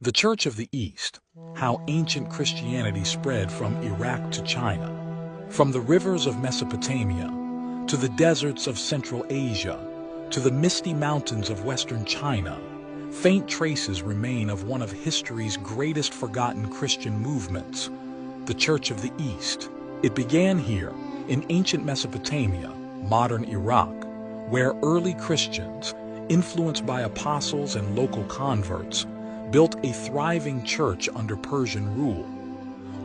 The Church of the East, how ancient Christianity spread from Iraq to China, from the rivers of Mesopotamia to the deserts of Central Asia to the misty mountains of Western China. Faint traces remain of one of history's greatest forgotten Christian movements, the Church of the East. It began here, in ancient Mesopotamia, modern Iraq, where early Christians, influenced by apostles and local converts, built a thriving church under Persian rule.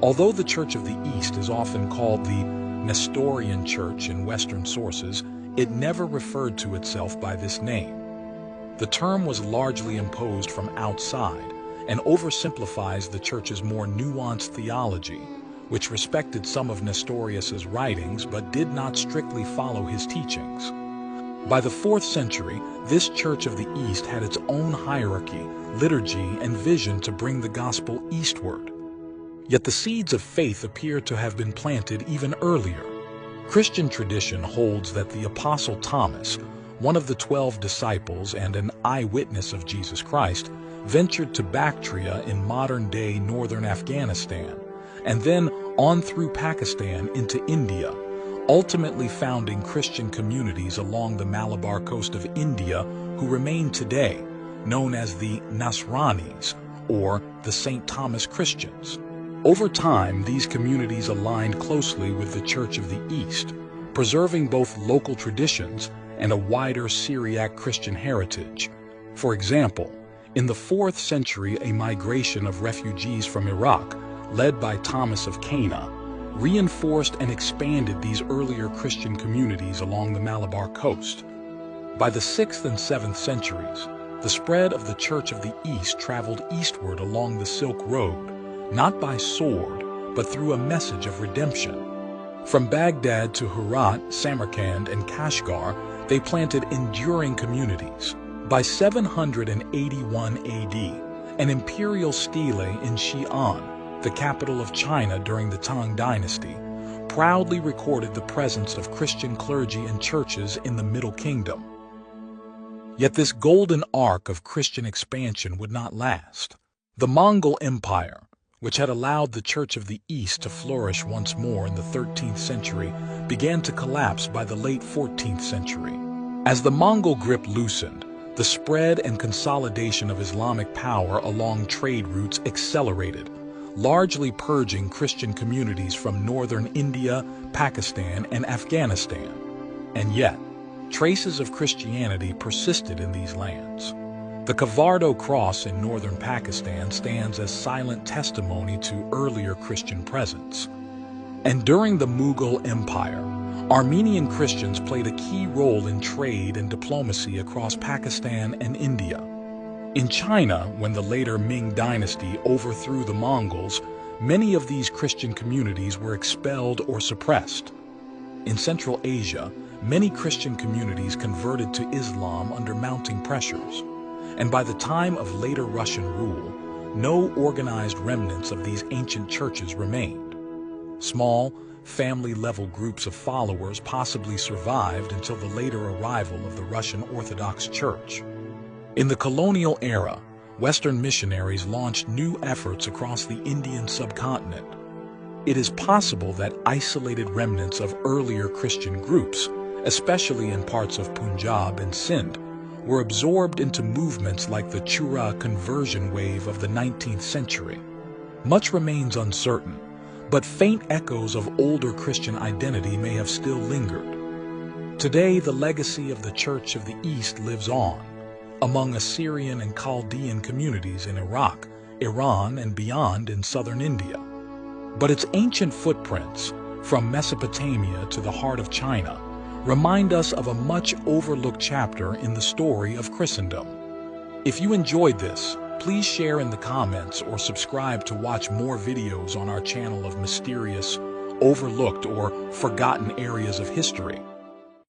Although the Church of the East is often called the Nestorian Church in Western sources, it never referred to itself by this name. The term was largely imposed from outside and oversimplifies the Church's more nuanced theology, which respected some of Nestorius's writings but did not strictly follow his teachings. By the 4th century, this Church of the East had its own hierarchy, liturgy, and vision to bring the gospel eastward. Yet the seeds of faith appear to have been planted even earlier. Christian tradition holds that the Apostle Thomas, one of the 12 disciples and an eyewitness of Jesus Christ, ventured to Bactria in modern-day northern Afghanistan, and then on through Pakistan into India, ultimately founding Christian communities along the Malabar coast of India who remain today, known as the Nasranis, or the St. Thomas Christians. Over time, these communities aligned closely with the Church of the East, preserving both local traditions and a wider Syriac Christian heritage. For example, in the 4th century, a migration of refugees from Iraq, led by Thomas of Cana, reinforced and expanded these earlier Christian communities along the Malabar coast. By the 6th and 7th centuries, the spread of the Church of the East traveled eastward along the Silk Road, not by sword, but through a message of redemption. From Baghdad to Herat, Samarkand, and Kashgar, they planted enduring communities. By 781 AD, an imperial stele in Xi'an, the capital of China during the Tang Dynasty, proudly recorded the presence of Christian clergy and churches in the Middle Kingdom. Yet this golden arc of Christian expansion would not last. The Mongol Empire, which had allowed the Church of the East to flourish once more in the 13th century, began to collapse by the late 14th century. As the Mongol grip loosened, the spread and consolidation of Islamic power along trade routes accelerated, largely purging Christian communities from northern India, Pakistan, and Afghanistan. And yet, traces of Christianity persisted in these lands. The Kavardo Cross in northern Pakistan stands as silent testimony to earlier Christian presence. And during the Mughal Empire, Armenian Christians played a key role in trade and diplomacy across Pakistan and India. In China, when the later Ming Dynasty overthrew the Mongols, many of these Christian communities were expelled or suppressed. In Central Asia, many Christian communities converted to Islam under mounting pressures. And by the time of later Russian rule, no organized remnants of these ancient churches remained. Small, family-level groups of followers possibly survived until the later arrival of the Russian Orthodox Church. In the colonial era, Western missionaries launched new efforts across the Indian subcontinent. It is possible that isolated remnants of earlier Christian groups, especially in parts of Punjab and Sindh, were absorbed into movements like the Chura conversion wave of the 19th century. Much remains uncertain, but faint echoes of older Christian identity may have still lingered. Today, the legacy of the Church of the East lives on, among Assyrian and Chaldean communities in Iraq, Iran, and beyond in southern India. But its ancient footprints, from Mesopotamia to the heart of China, remind us of a much overlooked chapter in the story of Christendom. If you enjoyed this, please share in the comments or subscribe to watch more videos on our channel of mysterious, overlooked, or forgotten areas of history.